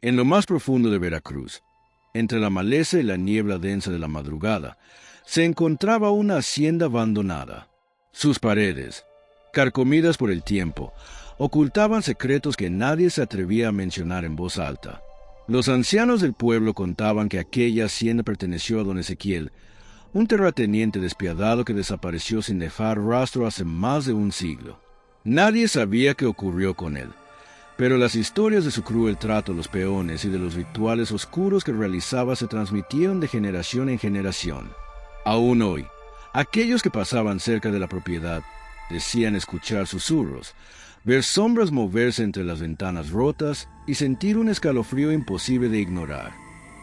En lo más profundo de Veracruz, entre la maleza y la niebla densa de la madrugada, se encontraba una hacienda abandonada. Sus paredes, carcomidas por el tiempo, ocultaban secretos que nadie se atrevía a mencionar en voz alta. Los ancianos del pueblo contaban que aquella hacienda perteneció a don Ezequiel, un terrateniente despiadado que desapareció sin dejar rastro hace más de un siglo. Nadie sabía qué ocurrió con él, pero las historias de su cruel trato a los peones y de los rituales oscuros que realizaba se transmitieron de generación en generación. Aún hoy, aquellos que pasaban cerca de la propiedad decían escuchar susurros, ver sombras moverse entre las ventanas rotas y sentir un escalofrío imposible de ignorar.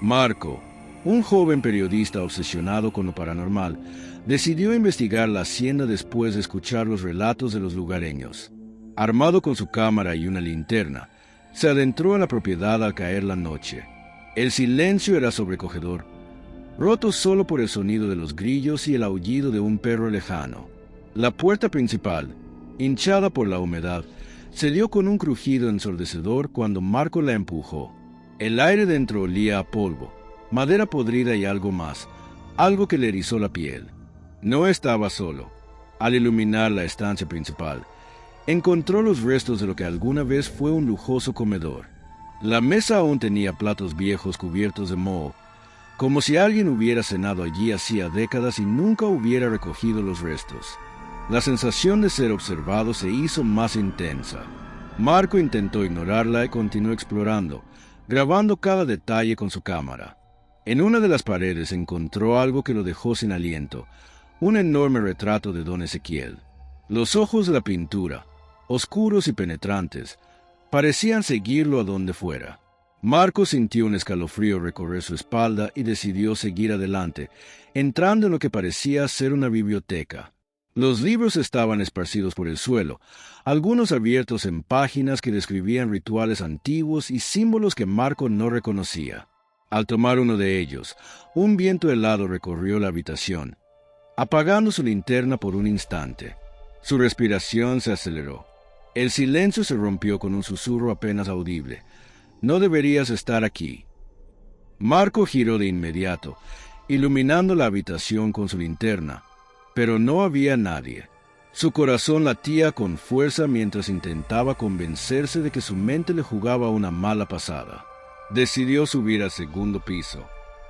Marco, un joven periodista obsesionado con lo paranormal, decidió investigar la hacienda después de escuchar los relatos de los lugareños. Armado con su cámara y una linterna, se adentró en la propiedad al caer la noche. El silencio era sobrecogedor, roto solo por el sonido de los grillos y el aullido de un perro lejano. La puerta principal, hinchada por la humedad, se dio con un crujido ensordecedor cuando Marco la empujó. El aire dentro olía a polvo, madera podrida y algo más, algo que le erizó la piel. No estaba solo. Al iluminar la estancia principal, encontró los restos de lo que alguna vez fue un lujoso comedor. La mesa aún tenía platos viejos cubiertos de moho, como si alguien hubiera cenado allí hacía décadas y nunca hubiera recogido los restos. La sensación de ser observado se hizo más intensa. Marco intentó ignorarla y continuó explorando, grabando cada detalle con su cámara. En una de las paredes encontró algo que lo dejó sin aliento, un enorme retrato de don Ezequiel. Los ojos de la pintura, oscuros y penetrantes, parecían seguirlo a donde fuera. Marco sintió un escalofrío recorrer su espalda y decidió seguir adelante, entrando en lo que parecía ser una biblioteca. Los libros estaban esparcidos por el suelo, algunos abiertos en páginas que describían rituales antiguos y símbolos que Marco no reconocía. Al tomar uno de ellos, un viento helado recorrió la habitación, apagando su linterna por un instante. Su respiración se aceleró. El silencio se rompió con un susurro apenas audible. «No deberías estar aquí». Marco giró de inmediato, iluminando la habitación con su linterna, pero no había nadie. Su corazón latía con fuerza mientras intentaba convencerse de que su mente le jugaba una mala pasada. Decidió subir al segundo piso.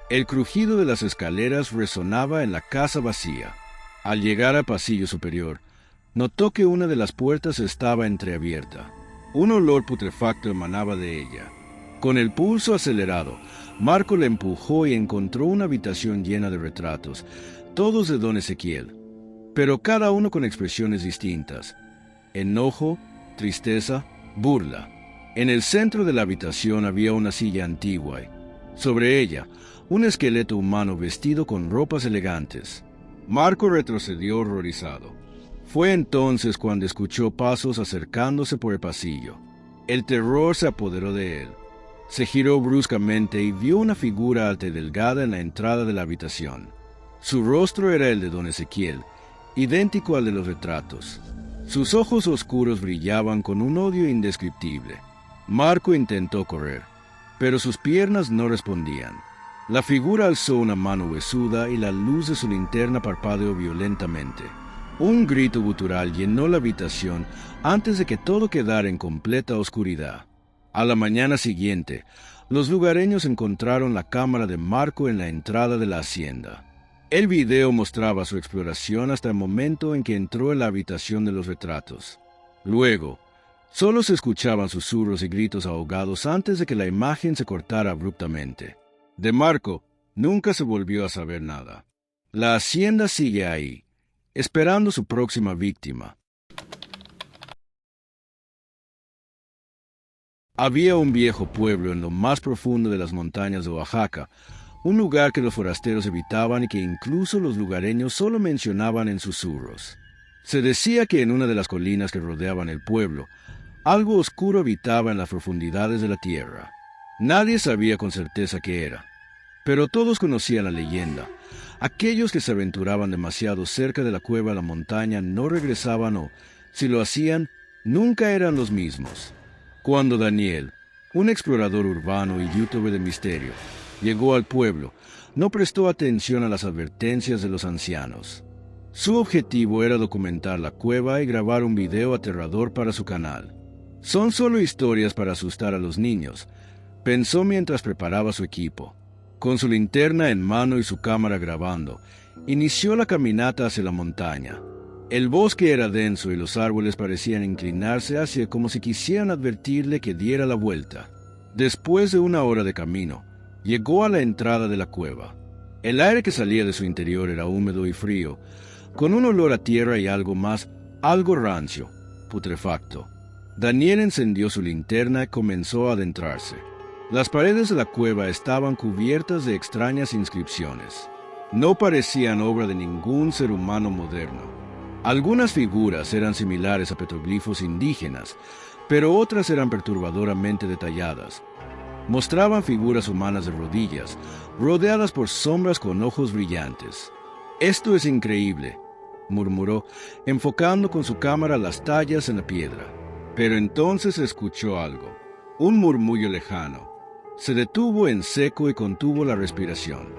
El crujido de las escaleras resonaba en la casa vacía. Al llegar al pasillo superior, notó que una de las puertas estaba entreabierta. Un olor putrefacto emanaba de ella. Con el pulso acelerado, Marco la empujó y encontró una habitación llena de retratos, todos de don Ezequiel, pero cada uno con expresiones distintas: enojo, tristeza, burla. En el centro de la habitación había una silla antigua y, sobre ella, un esqueleto humano vestido con ropas elegantes. Marco retrocedió horrorizado. Fue entonces cuando escuchó pasos acercándose por el pasillo. El terror se apoderó de él. Se giró bruscamente y vio una figura alta y delgada en la entrada de la habitación. Su rostro era el de don Ezequiel, idéntico al de los retratos. Sus ojos oscuros brillaban con un odio indescriptible. Marco intentó correr, pero sus piernas no respondían. La figura alzó una mano huesuda y la luz de su linterna parpadeó violentamente. Un grito gutural llenó la habitación antes de que todo quedara en completa oscuridad. A la mañana siguiente, los lugareños encontraron la cámara de Marco en la entrada de la hacienda. El video mostraba su exploración hasta el momento en que entró en la habitación de los retratos. Luego, solo se escuchaban susurros y gritos ahogados antes de que la imagen se cortara abruptamente. De Marco nunca se volvió a saber nada. La hacienda sigue ahí, esperando su próxima víctima. Había un viejo pueblo en lo más profundo de las montañas de Oaxaca, un lugar que los forasteros evitaban y que incluso los lugareños solo mencionaban en susurros. Se decía que en una de las colinas que rodeaban el pueblo, algo oscuro habitaba en las profundidades de la tierra. Nadie sabía con certeza qué era, pero todos conocían la leyenda. Aquellos que se aventuraban demasiado cerca de la cueva a la montaña no regresaban o, si lo hacían, nunca eran los mismos. Cuando Daniel, un explorador urbano y youtuber de misterio. Llegó al pueblo, no prestó atención a las advertencias de los ancianos. Su objetivo era documentar la cueva y grabar un video aterrador para su canal. Son solo historias para asustar a los niños, pensó mientras preparaba su equipo. Con su linterna en mano y su cámara grabando, inició la caminata hacia la montaña. El bosque era denso y los árboles parecían inclinarse hacia como si quisieran advertirle que diera la vuelta. Después de una hora de camino, llegó a la entrada de la cueva. El aire que salía de su interior era húmedo y frío, con un olor a tierra y algo rancio, putrefacto. Daniel encendió su linterna y comenzó a adentrarse. Las paredes de la cueva estaban cubiertas de extrañas inscripciones. No parecían obra de ningún ser humano moderno. Algunas figuras eran similares a petroglifos indígenas, pero otras eran perturbadoramente detalladas. Mostraban figuras humanas de rodillas, rodeadas por sombras con ojos brillantes. «Esto es increíble», murmuró, enfocando con su cámara las tallas en la piedra. Pero entonces escuchó algo, un murmullo lejano. Se detuvo en seco y contuvo la respiración.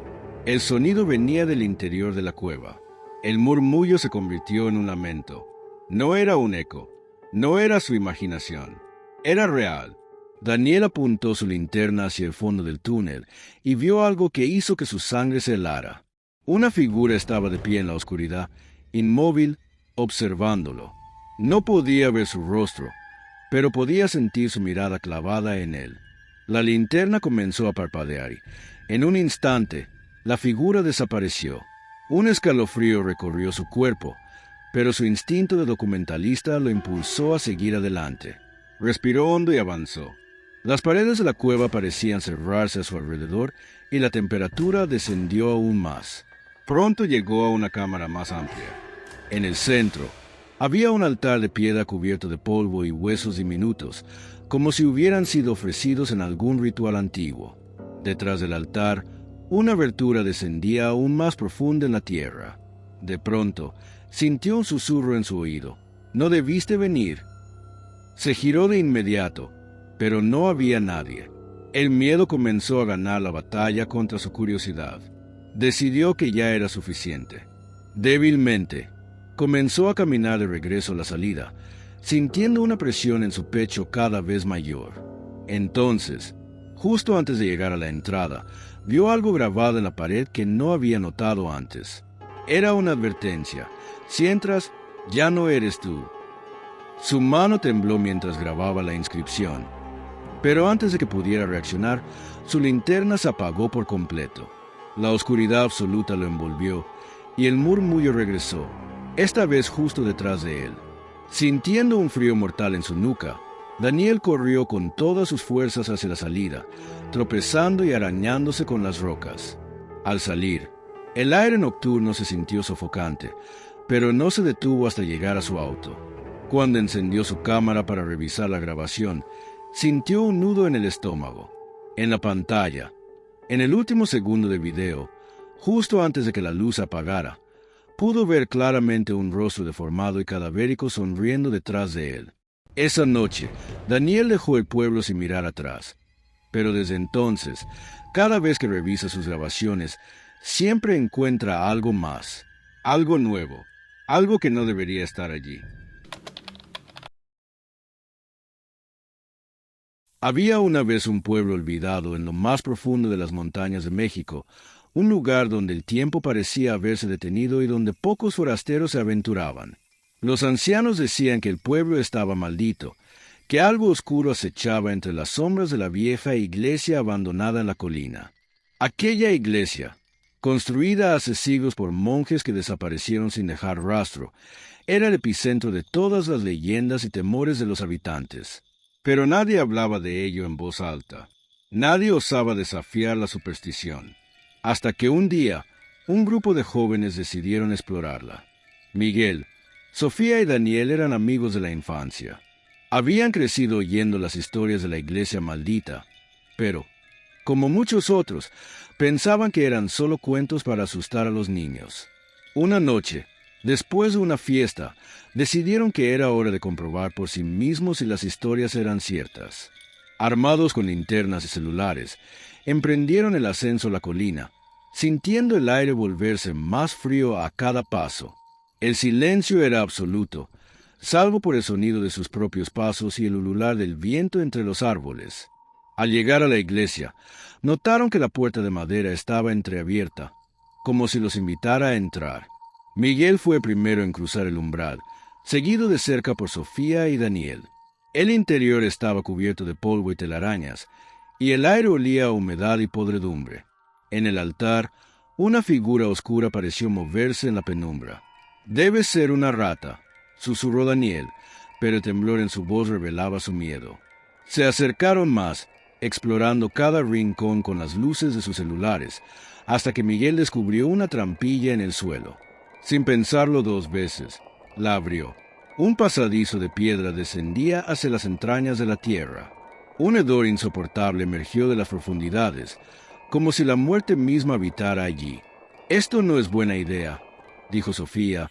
El sonido venía del interior de la cueva. El murmullo se convirtió en un lamento. No era un eco, no era su imaginación, era real. Daniel apuntó su linterna hacia el fondo del túnel y vio algo que hizo que su sangre se helara. Una figura estaba de pie en la oscuridad, inmóvil, observándolo. No podía ver su rostro, pero podía sentir su mirada clavada en él. La linterna comenzó a parpadear y, en un instante, la figura desapareció. Un escalofrío recorrió su cuerpo, pero su instinto de documentalista lo impulsó a seguir adelante. Respiró hondo y avanzó. Las paredes de la cueva parecían cerrarse a su alrededor y la temperatura descendió aún más. Pronto llegó a una cámara más amplia. En el centro, había un altar de piedra cubierto de polvo y huesos diminutos, como si hubieran sido ofrecidos en algún ritual antiguo. Detrás del altar, una abertura descendía aún más profunda en la tierra. De pronto, sintió un susurro en su oído. «¿No debiste venir?» Se giró de inmediato, pero no había nadie. El miedo comenzó a ganar la batalla contra su curiosidad. Decidió que ya era suficiente. Débilmente, comenzó a caminar de regreso a la salida, sintiendo una presión en su pecho cada vez mayor. Entonces, justo antes de llegar a la entrada, vio algo grabado en la pared que no había notado antes. Era una advertencia: «Si entras, ya no eres tú». Su mano tembló mientras grababa la inscripción, pero antes de que pudiera reaccionar, su linterna se apagó por completo. La oscuridad absoluta lo envolvió y el murmullo regresó, esta vez justo detrás de él. Sintiendo un frío mortal en su nuca, Daniel corrió con todas sus fuerzas hacia la salida, tropezando y arañándose con las rocas. Al salir, el aire nocturno se sintió sofocante, pero no se detuvo hasta llegar a su auto. Cuando encendió su cámara para revisar la grabación, sintió un nudo en el estómago. En la pantalla, en el último segundo del video, justo antes de que la luz apagara, pudo ver claramente un rostro deformado y cadavérico sonriendo detrás de él. Esa noche, Daniel dejó el pueblo sin mirar atrás. Pero desde entonces, cada vez que revisa sus grabaciones, siempre encuentra algo más, algo nuevo, algo que no debería estar allí. Había una vez un pueblo olvidado en lo más profundo de las montañas de México, un lugar donde el tiempo parecía haberse detenido y donde pocos forasteros se aventuraban. Los ancianos decían que el pueblo estaba maldito, que algo oscuro acechaba entre las sombras de la vieja iglesia abandonada en la colina. Aquella iglesia, construida hace siglos por monjes que desaparecieron sin dejar rastro, era el epicentro de todas las leyendas y temores de los habitantes. Pero nadie hablaba de ello en voz alta. Nadie osaba desafiar la superstición. Hasta que un día, un grupo de jóvenes decidieron explorarla. Miguel, Sofía y Daniel eran amigos de la infancia. Habían crecido oyendo las historias de la iglesia maldita, pero, como muchos otros, pensaban que eran solo cuentos para asustar a los niños. Una noche, después de una fiesta, decidieron que era hora de comprobar por sí mismos si las historias eran ciertas. Armados con linternas y celulares, emprendieron el ascenso a la colina, sintiendo el aire volverse más frío a cada paso. El silencio era absoluto, salvo por el sonido de sus propios pasos y el ulular del viento entre los árboles. Al llegar a la iglesia, notaron que la puerta de madera estaba entreabierta, como si los invitara a entrar. Miguel fue primero en cruzar el umbral, seguido de cerca por Sofía y Daniel. El interior estaba cubierto de polvo y telarañas, y el aire olía a humedad y podredumbre. En el altar, una figura oscura pareció moverse en la penumbra. «Debe ser una rata», susurró Daniel, pero el temblor en su voz revelaba su miedo. Se acercaron más, explorando cada rincón con las luces de sus celulares, hasta que Miguel descubrió una trampilla en el suelo. Sin pensarlo dos veces, la abrió. Un pasadizo de piedra descendía hacia las entrañas de la tierra. Un hedor insoportable emergió de las profundidades, como si la muerte misma habitara allí. «Esto no es buena idea», dijo Sofía,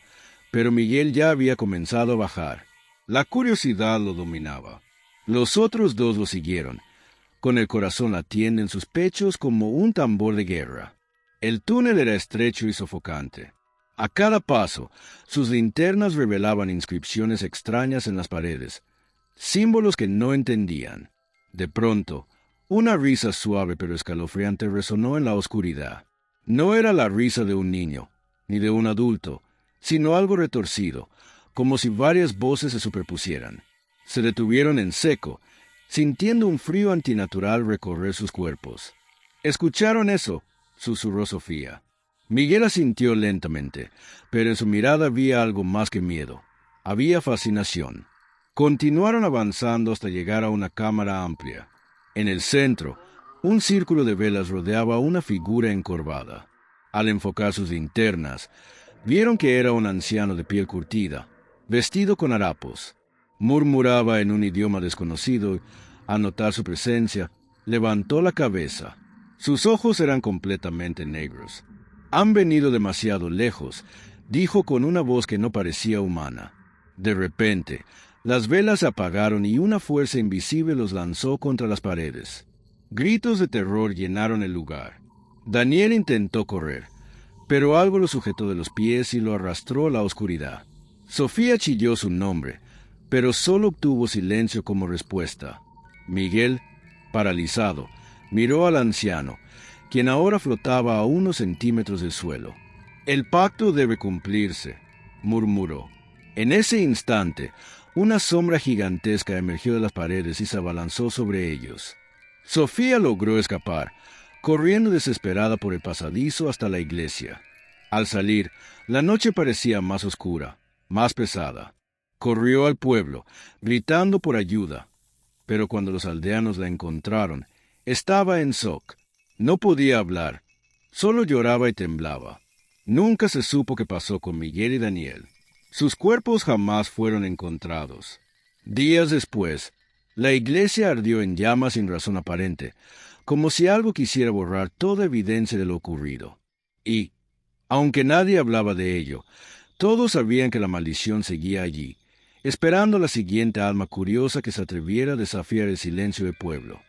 pero Miguel ya había comenzado a bajar. La curiosidad lo dominaba. Los otros dos lo siguieron, con el corazón latiendo en sus pechos como un tambor de guerra. El túnel era estrecho y sofocante. A cada paso, sus linternas revelaban inscripciones extrañas en las paredes, símbolos que no entendían. De pronto, una risa suave pero escalofriante resonó en la oscuridad. No era la risa de un niño, ni de un adulto, sino algo retorcido, como si varias voces se superpusieran. Se detuvieron en seco, sintiendo un frío antinatural recorrer sus cuerpos. «¿Escucharon eso?», susurró Sofía. Miguel asintió lentamente, pero en su mirada había algo más que miedo. Había fascinación. Continuaron avanzando hasta llegar a una cámara amplia. En el centro, un círculo de velas rodeaba una figura encorvada. Al enfocar sus linternas, vieron que era un anciano de piel curtida, vestido con harapos. Murmuraba en un idioma desconocido. Al notar su presencia, levantó la cabeza. Sus ojos eran completamente negros. «Han venido demasiado lejos», dijo con una voz que no parecía humana. De repente, las velas se apagaron y una fuerza invisible los lanzó contra las paredes. Gritos de terror llenaron el lugar. Daniel intentó correr, pero algo lo sujetó de los pies y lo arrastró a la oscuridad. Sofía chilló su nombre, pero solo obtuvo silencio como respuesta. Miguel, paralizado, miró al anciano, quien ahora flotaba a unos centímetros del suelo. «El pacto debe cumplirse», murmuró. En ese instante, una sombra gigantesca emergió de las paredes y se abalanzó sobre ellos. Sofía logró escapar, corriendo desesperada por el pasadizo hasta la iglesia. Al salir, la noche parecía más oscura, más pesada. Corrió al pueblo, gritando por ayuda, pero cuando los aldeanos la encontraron, estaba en shock. No podía hablar, solo lloraba y temblaba. Nunca se supo qué pasó con Miguel y Daniel. Sus cuerpos jamás fueron encontrados. Días después, la iglesia ardió en llamas sin razón aparente, como si algo quisiera borrar toda evidencia de lo ocurrido. Y, aunque nadie hablaba de ello, todos sabían que la maldición seguía allí, esperando a la siguiente alma curiosa que se atreviera a desafiar el silencio del pueblo.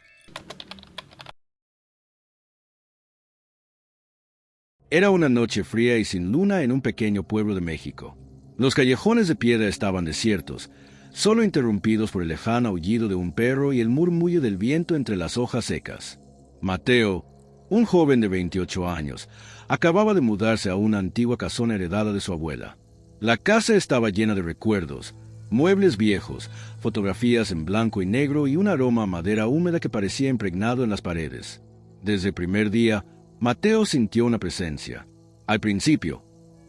Era una noche fría y sin luna en un pequeño pueblo de México. Los callejones de piedra estaban desiertos, solo interrumpidos por el lejano aullido de un perro y el murmullo del viento entre las hojas secas. Mateo, un joven de 28 años, acababa de mudarse a una antigua casona heredada de su abuela. La casa estaba llena de recuerdos, muebles viejos, fotografías en blanco y negro y un aroma a madera húmeda que parecía impregnado en las paredes. Desde el primer día, Mateo sintió una presencia. Al principio,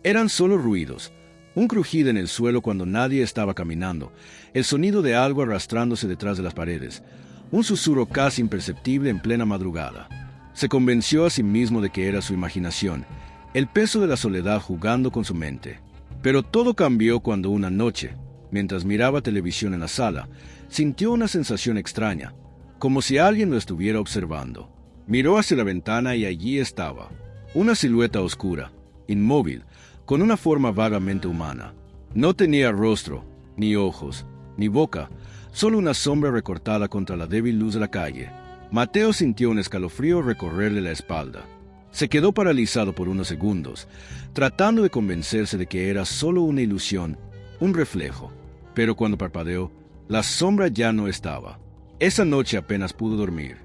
eran solo ruidos, un crujido en el suelo cuando nadie estaba caminando, el sonido de algo arrastrándose detrás de las paredes, un susurro casi imperceptible en plena madrugada. Se convenció a sí mismo de que era su imaginación, el peso de la soledad jugando con su mente. Pero todo cambió cuando una noche, mientras miraba televisión en la sala, sintió una sensación extraña, como si alguien lo estuviera observando. Miró hacia la ventana y allí estaba, una silueta oscura, inmóvil, con una forma vagamente humana. No tenía rostro, ni ojos, ni boca, solo una sombra recortada contra la débil luz de la calle. Mateo sintió un escalofrío recorrerle la espalda. Se quedó paralizado por unos segundos, tratando de convencerse de que era solo una ilusión, un reflejo. Pero cuando parpadeó, la sombra ya no estaba. Esa noche apenas pudo dormir.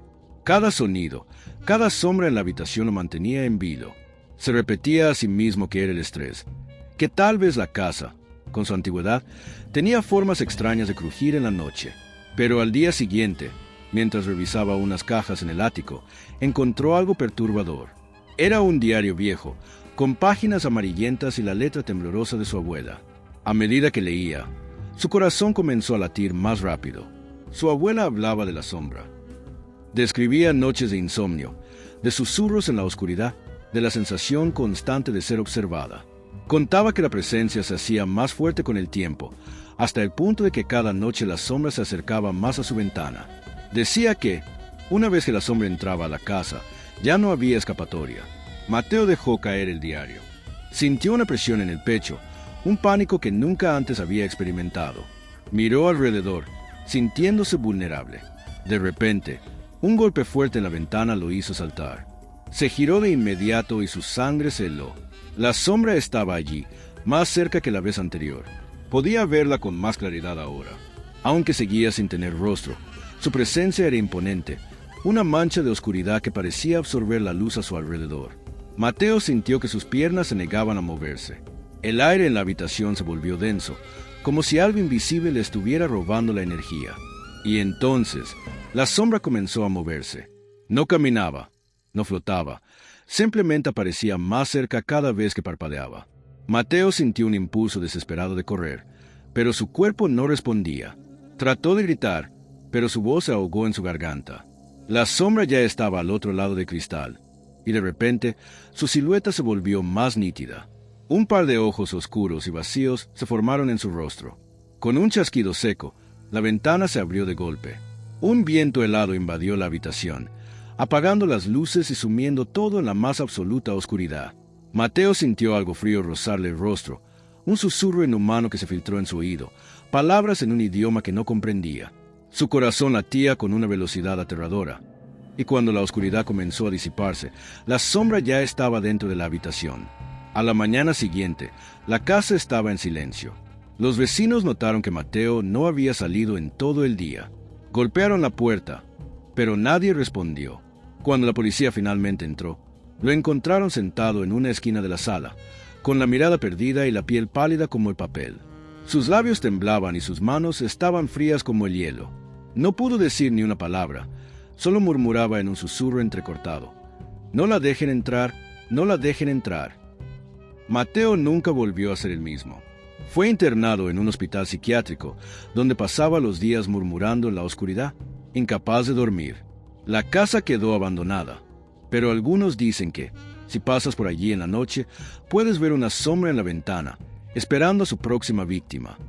Cada sonido, cada sombra en la habitación lo mantenía en vilo. Se repetía a sí mismo que era el estrés, que tal vez la casa, con su antigüedad, tenía formas extrañas de crujir en la noche. Pero al día siguiente, mientras revisaba unas cajas en el ático, encontró algo perturbador. Era un diario viejo, con páginas amarillentas y la letra temblorosa de su abuela. A medida que leía, su corazón comenzó a latir más rápido. Su abuela hablaba de la sombra. Describía noches de insomnio, de susurros en la oscuridad, de la sensación constante de ser observada. Contaba que la presencia se hacía más fuerte con el tiempo, hasta el punto de que cada noche la sombra se acercaba más a su ventana. Decía que, una vez que la sombra entraba a la casa, ya no había escapatoria. Mateo dejó caer el diario. Sintió una presión en el pecho, un pánico que nunca antes había experimentado. Miró alrededor, sintiéndose vulnerable. De repente, un golpe fuerte en la ventana lo hizo saltar. Se giró de inmediato y su sangre se heló. La sombra estaba allí, más cerca que la vez anterior. Podía verla con más claridad ahora. Aunque seguía sin tener rostro, su presencia era imponente, una mancha de oscuridad que parecía absorber la luz a su alrededor. Mateo sintió que sus piernas se negaban a moverse. El aire en la habitación se volvió denso, como si algo invisible le estuviera robando la energía. Y entonces, la sombra comenzó a moverse. No caminaba, no flotaba, simplemente aparecía más cerca cada vez que parpadeaba. Mateo sintió un impulso desesperado de correr, pero su cuerpo no respondía. Trató de gritar, pero su voz se ahogó en su garganta. La sombra ya estaba al otro lado del cristal, y de repente su silueta se volvió más nítida. Un par de ojos oscuros y vacíos se formaron en su rostro. Con un chasquido seco, la ventana se abrió de golpe. Un viento helado invadió la habitación, apagando las luces y sumiendo todo en la más absoluta oscuridad. Mateo sintió algo frío rozarle el rostro, un susurro inhumano que se filtró en su oído, palabras en un idioma que no comprendía. Su corazón latía con una velocidad aterradora, y cuando la oscuridad comenzó a disiparse, la sombra ya estaba dentro de la habitación. A la mañana siguiente, la casa estaba en silencio. Los vecinos notaron que Mateo no había salido en todo el día. Golpearon la puerta, pero nadie respondió. Cuando la policía finalmente entró, lo encontraron sentado en una esquina de la sala, con la mirada perdida y la piel pálida como el papel. Sus labios temblaban y sus manos estaban frías como el hielo. No pudo decir ni una palabra, solo murmuraba en un susurro entrecortado: «No la dejen entrar, no la dejen entrar». Mateo nunca volvió a ser el mismo. Fue internado en un hospital psiquiátrico, donde pasaba los días murmurando en la oscuridad, incapaz de dormir. La casa quedó abandonada, pero algunos dicen que, si pasas por allí en la noche, puedes ver una sombra en la ventana, esperando a su próxima víctima.